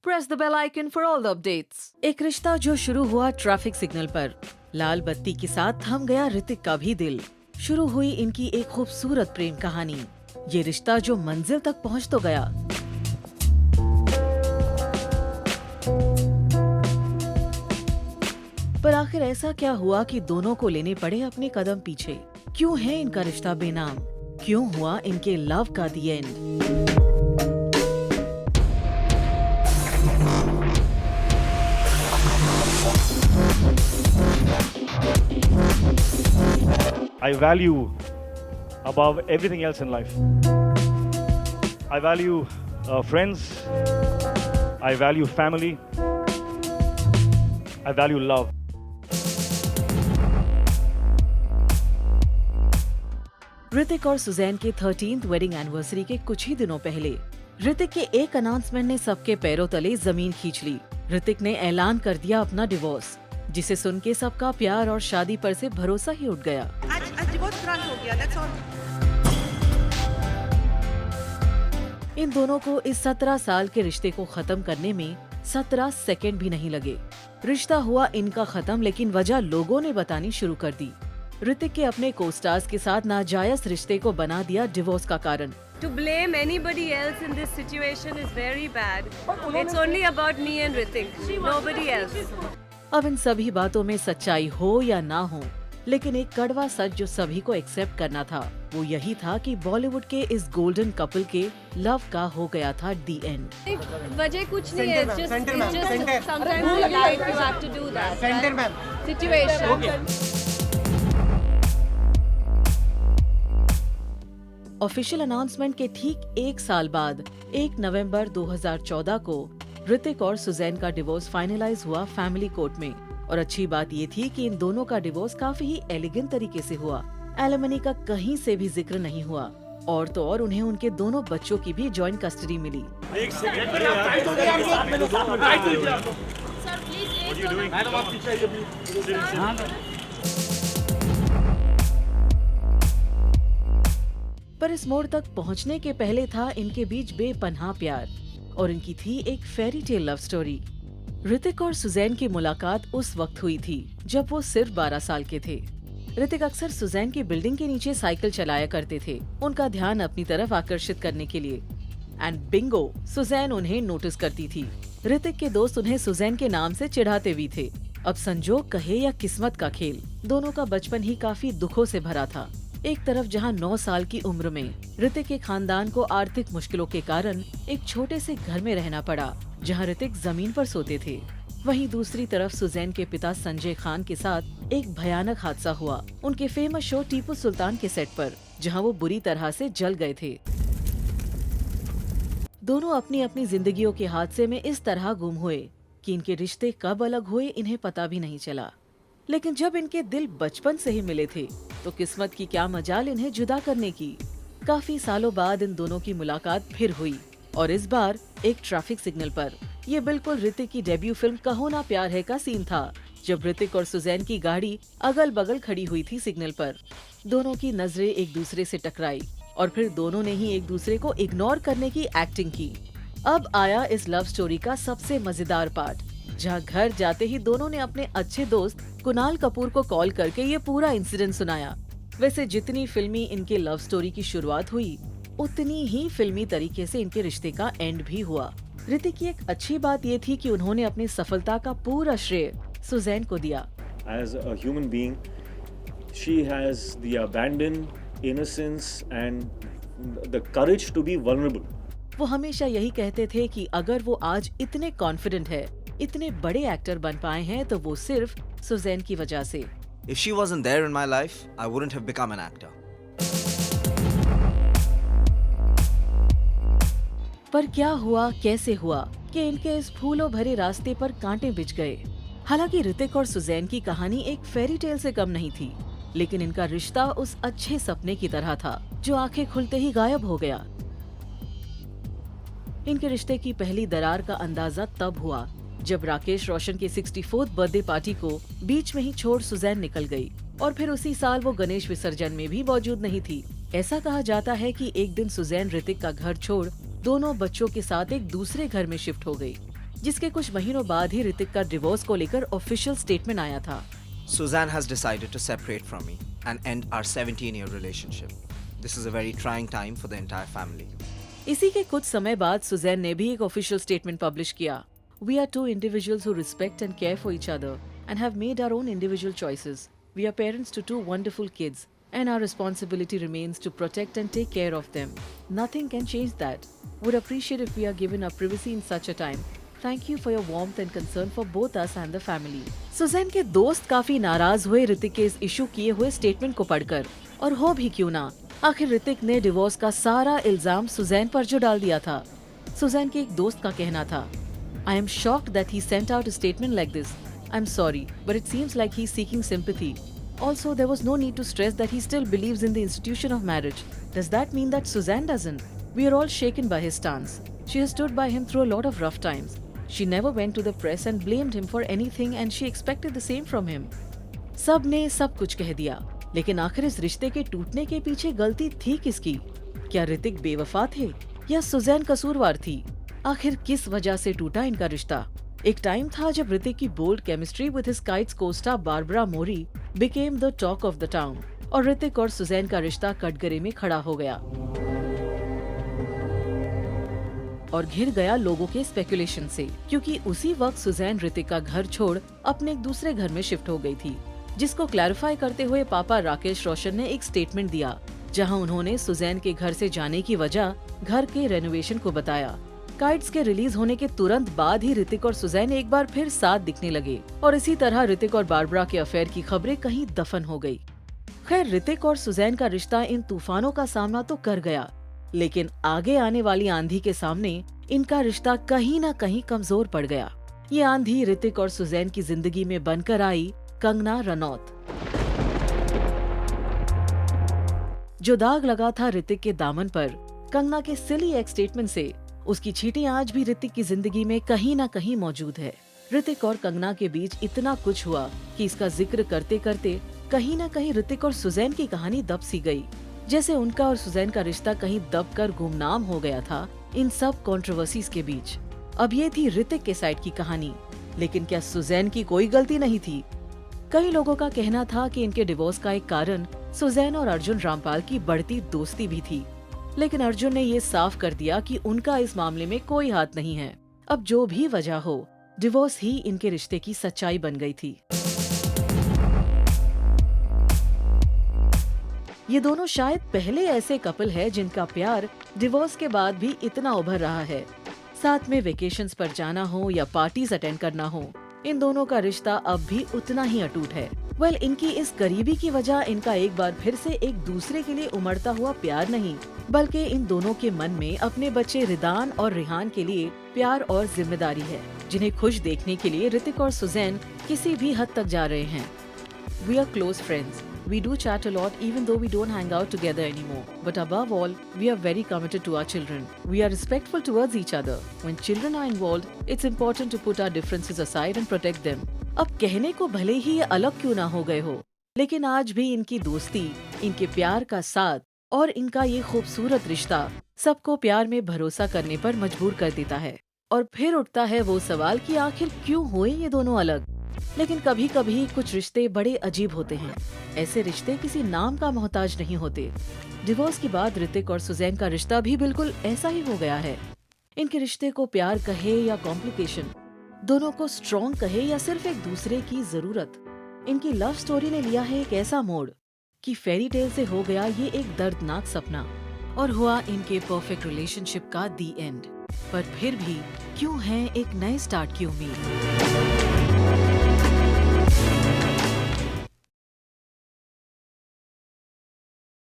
Press the bell icon for all the updates. एक रिश्ता जो शुरू हुआ ट्रैफिक सिग्नल पर, लाल बत्ती के साथ थम गया ऋतिक का भी दिल। शुरू हुई इनकी एक खूबसूरत प्रेम कहानी। ये रिश्ता जो मंजिल तक पहुंच तो गया, पर आखिर ऐसा क्या हुआ कि दोनों को लेने पड़े अपने कदम पीछे? क्यों है इनका रिश्ता बेनाम? क्यों हुआ इनके लव का दी and? I value above everything else in life. I value friends. I value family. I value love. Hrithik और सुजैन के 13th वेडिंग एनिवर्सरी के कुछ ही दिनों पहले ऋतिक के एक अनाउंसमेंट ने सबके पैरों तले जमीन खींच ली। ऋतिक ने ऐलान कर दिया अपना डिवोर्स, जिसे सुन के सबका प्यार और शादी पर से भरोसा ही उठ गया। आज डिवोर्स ग्रांट हो गया, that's all. इन दोनों को इस 17 साल के रिश्ते को खत्म करने में 17 सेकंड भी नहीं लगे। रिश्ता हुआ इनका खत्म, लेकिन वजह लोगों ने बतानी शुरू कर दी। ऋतिक के अपने को-स्टार्स के साथ नाजायज रिश्ते को बना दिया डिवोर्स का कारण। To blame anybody else in this situation is very bad. It's only about me and Hrithik, nobody else. अब इन सभी बातों में सच्चाई हो या ना हो, लेकिन एक कड़वा सच जो सभी को एक्सेप्ट करना था, वो यही था कि बॉलीवुड के इस गोल्डन कपल के लव का हो गया था दी एंड। वजह कुछ नहीं है, it's just sometimes in life you have to do that. Situation. Official announcement के ठीक एक साल बाद 1 नवंबर 2014 को ऋतिक और सुजैन का डिवोर्स फाइनलाइज हुआ फैमिली कोर्ट में। और अच्छी बात ये थी कि इन दोनों का डिवोर्स काफी ही एलिगेंट तरीके से हुआ। एलिमनी का कहीं से भी जिक्र नहीं हुआ, और तो और उन्हें उनके दोनों बच्चों की भी जॉइंट कस्टडी मिली। पर इस मोड़ तक पहुंचने के पहले था इनके बीच बेपनाह प्यार, और इनकी थी एक fairy tale love story. Hrithik और सुजैन की मुलाकात उस वक्त हुई थी जब वो सिर्फ 12 साल के थे। ऋतिक अक्सर सुजैन की बिल्डिंग के नीचे साइकिल चलाया करते थे, उनका ध्यान अपनी तरफ आकर्षित करने के लिए। एंड बिंगो, सुजैन उन्हें नोटिस करती थी। ऋतिक के दोस्त उन्हें सुजैन के नाम से चिढ़ाते भी थे। अब संजोग कहे या किस्मत का खेल, दोनों का बचपन ही काफी दुखों से भरा था। एक तरफ जहां 9 साल की उम्र में ऋतिक के खानदान को आर्थिक मुश्किलों के कारण एक छोटे से घर में रहना पड़ा, जहां ऋतिक जमीन पर सोते थे। वहीं दूसरी तरफ सुजैन के पिता संजय खान के साथ एक भयानक हादसा हुआ उनके फेमस शो टीपू सुल्तान के सेट पर, जहां वो बुरी तरह से जल गए थे। दोनों अपनी अपनी जिंदगियों के हादसे में इस तरह गुम हुए कि इनके रिश्ते कब अलग हुए इन्हें पता भी नहीं चला। लेकिन जब इनके दिल बचपन से ही मिले थे, तो किस्मत की क्या मजाल इन्हें जुदा करने की। काफी सालों बाद इन दोनों की मुलाकात फिर हुई, और इस बार एक ट्रैफिक सिग्नल पर। ये बिल्कुल ऋतिक की डेब्यू फिल्म कहो ना प्यार है का सीन था, जब ऋतिक और सुजैन की गाड़ी अगल बगल खड़ी हुई थी सिग्नल पर। दोनों की नजरें एक दूसरे से टकराई, और फिर दोनों ने ही एक दूसरे को इग्नोर करने की एक्टिंग की। अब आया इस लव स्टोरी का सबसे मजेदार पार्ट, जहां घर जाते ही दोनों ने अपने अच्छे दोस्त कुणाल कपूर को कॉल करके ये पूरा इंसिडेंट सुनाया। वैसे जितनी फिल्मी इनके लव स्टोरी की शुरुआत हुई, उतनी ही फिल्मी तरीके से इनके रिश्ते का एंड भी हुआ। ऋतिक की एक अच्छी बात ये थी कि उन्होंने अपनी सफलता का पूरा श्रेय सुजैन को दिया। As a human being, she has the abandon, innocence and the courage to be vulnerable. वो हमेशा यही कहते थे कि अगर वो आज इतने कॉन्फिडेंट है, इतने बड़े एक्टर बन पाए हैं, तो वो सिर्फ सुजैन की वजह से। If she wasn't there in my life, I wouldn't have become an actor. पर क्या हुआ, कैसे हुआ कि इनके इस फूलों भरे रास्ते पर कांटे बिछ गए? हालांकि ऋतिक और सुजैन की कहानी एक फेरी टेल से कम नहीं थी, लेकिन इनका रिश्ता उस अच्छे सपने की तरह था जो आंखें खुलते ही गायब हो गया। इनके रिश्ते की पहली दरार का अंदाजा तब हुआ जब राकेश रोशन के 64th बर्थडे पार्टी को बीच में ही छोड़ सुजैन निकल गई, और फिर उसी साल वो गणेश विसर्जन में भी मौजूद नहीं थी। ऐसा कहा जाता है कि एक दिन सुजैन ऋतिक का घर छोड़ दोनों बच्चों के साथ एक दूसरे घर में शिफ्ट हो गई। जिसके कुछ महीनों बाद ही ऋतिक का डिवोर्स को लेकर ऑफिशियल स्टेटमेंट आया था। Suzanne has decided to separate from me and end our 17-year relationship. This is a very trying time for the entire family. इसी के कुछ समय बाद सुजैन ने भी एक ऑफिशियल स्टेटमेंट पब्लिश किया। We are two individuals who respect and care for each other and have made our own individual choices. We are parents to two wonderful kids and our responsibility remains to protect and take care of them. Nothing can change that. Would appreciate if we are given our privacy in such a time. Thank you for your warmth and concern for both us and the family. Sussanne के दोस्त काफी नाराज हुए ऋतिक के इस issue किए हुए statement को पढ़कर, और हो भी क्यों ना, आखिर ऋतिक ने डिवोर्स का सारा इल्जाम सुजैन पर जो डाल दिया था। सुजैन के एक दोस्त का कहना था, I am shocked that he sent out a statement like this. I'm sorry, but it seems like he's seeking sympathy. Also, there was no need to stress that he still believes in the institution of marriage. Does that mean that Suzanne doesn't? We are all shaken by his stance. She has stood by him through a lot of rough times. She never went to the press and blamed him for anything and she expected the same from him. सब ने सब कुछ कह दिया, लेकिन आखिर इस रिश्ते के टूटने के पीछे गलती थी किसकी? क्या ऋतिक बेवफा थे या सुजैन कसूरवार थी? आखिर किस वजह से टूटा इनका रिश्ता? एक टाइम था जब ऋतिक की bold chemistry with his Kites co-star Barbara Mori became the talk of the town और ऋतिक और सुजैन का रिश्ता कटघरे में खड़ा हो गया और घिर गया लोगों के स्पेकुलेशन से, क्योंकि उसी वक्त सुजैन ऋतिक का घर छोड़ अपने एक दूसरे घर में शिफ्ट हो गई थी, जिसको क्लैरिफाई करते हुए पापा राकेश रोशन ने एक स्टेटमेंट दिया, जहां उन्होंने सुजैन के घर से जाने की वजह घर के रेनोवेशन को बताया। काइट्स के रिलीज होने के तुरंत बाद ही ऋतिक और सुजैन एक बार फिर साथ दिखने लगे और इसी तरह ऋतिक और बारबरा के अफेयर की खबरें कहीं दफन हो गई। खैर, ऋतिक और सुजैन का रिश्ता इन तूफानों का सामना तो कर गया, लेकिन आगे आने वाली आंधी के सामने इनका रिश्ता कहीं न कहीं कमजोर पड़ गया। ये आंधी ऋतिक और सुजैन की जिंदगी में बनकर आई कंगना रनौत। जो दाग लगा था ऋतिक के दामन पर कंगना के सिली एक स्टेटमेंट से, उसकी छींटें आज भी ऋतिक की जिंदगी में कहीं न कहीं मौजूद है। ऋतिक और कंगना के बीच इतना कुछ हुआ कि इसका जिक्र करते करते कहीं न कहीं ऋतिक और सुजैन की कहानी दब सी गई, जैसे उनका और सुजैन का रिश्ता कहीं दब कर गुमनाम हो गया था इन सब कंट्रोवर्सीज के बीच। अब ये थी ऋतिक के साइड की कहानी, लेकिन क्या सुजैन की कोई गलती नहीं थी? कई लोगों का कहना था कि इनके डिवोर्स का एक कारण सुजैन और अर्जुन रामपाल की बढ़ती दोस्ती भी थी, लेकिन अर्जुन ने ये साफ कर दिया कि उनका इस मामले में कोई हाथ नहीं है। अब जो भी वजह हो, डिवोर्स ही इनके रिश्ते की सच्चाई बन गई थी। ये दोनों शायद पहले ऐसे कपल है जिनका प्यार डिवोर्स के बाद भी इतना उभर रहा है। साथ में वेकेशंस पर जाना हो या पार्टीज अटेंड करना हो, इन दोनों का रिश्ता अब भी उतना ही अटूट है। इनकी इस करीबी की वजह इनका एक बार फिर से एक दूसरे के लिए उमड़ता हुआ प्यार नहीं, बल्कि इन दोनों के मन में अपने बच्चे रिदान और रिहान के लिए प्यार और जिम्मेदारी है, जिन्हें खुश देखने के लिए ऋतिक और सुजैन किसी भी हद तक जा रहे हैं। We are close friends. We do chat a lot even though we don't hang out together anymore. But above all, we are very committed to our children. We are respectful towards each other. When children are involved, it's important to put our differences aside and protect them. अब कहने को भले ही ये अलग क्यों ना हो गए हो, लेकिन आज भी इनकी दोस्ती, इनके प्यार का साथ और इनका ये खूबसूरत रिश्ता सबको प्यार में भरोसा करने पर मजबूर कर देता है। और फिर उठता है वो सवाल कि आखिर क्यों हुए ये दोनों अलग। लेकिन कभी कभी कुछ रिश्ते बड़े अजीब होते हैं। ऐसे रिश्ते किसी नाम का मोहताज नहीं होते। डिवोर्स के बाद ऋतिक और सुजैन का रिश्ता भी बिल्कुल ऐसा ही हो गया है। इनके रिश्ते को प्यार कहे या कॉम्प्लिकेशन, दोनों को स्ट्रॉन्ग कहे या सिर्फ एक दूसरे की जरूरत, इनकी लव स्टोरी ने लिया है एक ऐसा मोड़ कि फेरी टेल से हो गया ये एक दर्दनाक सपना और हुआ इनके परफेक्ट रिलेशनशिप का दी एंड। पर फिर भी क्यों है एक नए स्टार्ट की उम्मीद।